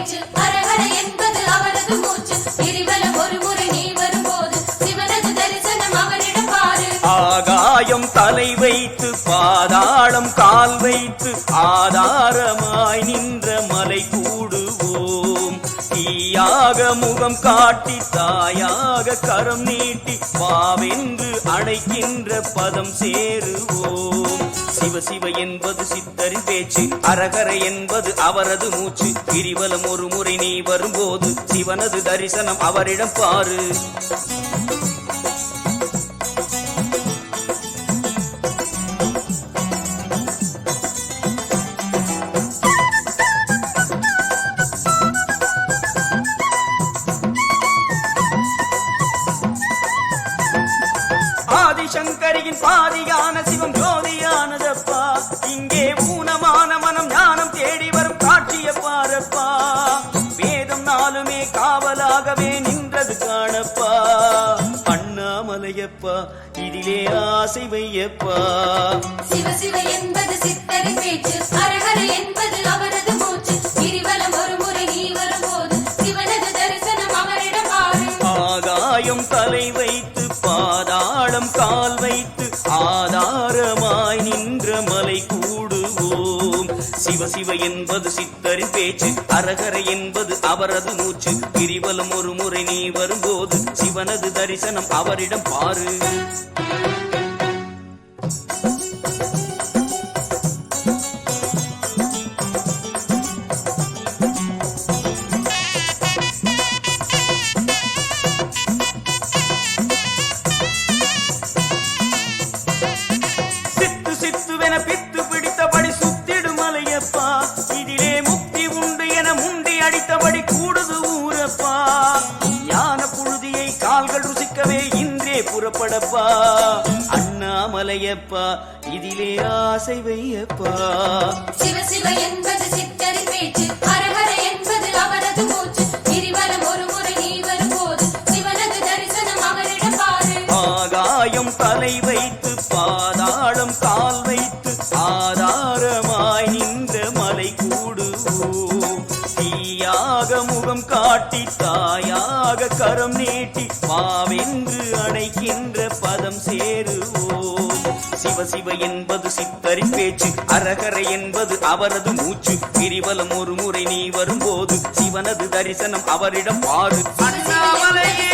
பேச்சு அரஹர என்பது அவரது மூச்சு கிரிவலம் ஒரு முறை நீ வரும்போது சிவனது தரிசனம் அவரிடம் பாரு ஆகாயம் தலை வைத்து பாதாளம் கால் வைத்து ஆதாரமாய் நின்ற மலை கூடுவோம் தீயாக முகம் காட்டி தாயாக கரம் நீட்டி வாவென்று அழைக்கின்ற பதம் சேருவோம் சிவ சிவ என்பது சித்தரின் பேச்சு அரகர என்பது அவரது மூச்சு கிரிவலம் ஒரு முறை நீ வரும்போது சிவனது தரிசனம் அவரிடம் பாரு ஆதிசங்கரியின் பாதியான சிவம் ஜோதியானதப்பா இங்கே ஊனமான மனம் ஞானம் தேடி வரும் காட்சிய பாரப்பா வேதம் நாளுமே காவலாகவே நின்றது காணப்பா அண்ணாமலையப்பா இதிலே ஆசை வையப்பா சிவ சிவ என்பது சித்தரின் பேச்சு அரஹர என்பது அவரது மூச்சு கிரிவலம் ஒரு முறை நீ வரும்போது சிவனது தரிசனம் அவரிடம் பாரு ஆகாயம் தலை வைத்து பாதாளம் கால் வைத்து ஆதாரமாய் நின்ற மலை கூடுவோம் சிவ சிவ என்பது சித்தரின் பேச்சு அரகர என்பது அவரது மூச்சு கிரிவலம் ஒரு முறை நீ வரும்போது சிவனது தரிசனம் அவரிடம் பாரு பித்து பிடித்தபடி சுத்திடும் மலையப்பா இதிலே முக்தி உண்டு என முண்டி அடித்தபடி கூடுது ஊரப்பா ஞான புழுதியை கால்கள் ருசிக்கவே இன்றே புறப்படப்பா அண்ணாமலையப்பா இதிலே ஆசை வையப்பா சிவ சிவ என்பது சித்தரின் பேச்சு அரஹர என்பது அவரது மூச்சு கிரிவலம் ஒரு முறை நீ வரும்போது சிவனது தரிசனம் அவரிடம் பாரு ஆகாயம் தலை வைத்து பாதாளம் கால் வைத்து ஆதாரமாய் நின்ற மலை கூடுவோம் தீயாக முகம் காட்டி தாயாக கரம் நீட்டி வாவென்று அணைக்கின்ற பதம் சேருவோம் சிவ சிவ என்பது சித்தரின் பேச்சு அரகர என்பது அவரது மூச்சு கிரிவலம் ஒரு முறை நீ வரும்போது சிவனது தரிசனம் அவரிடம் பாரு அண்ணாமலையே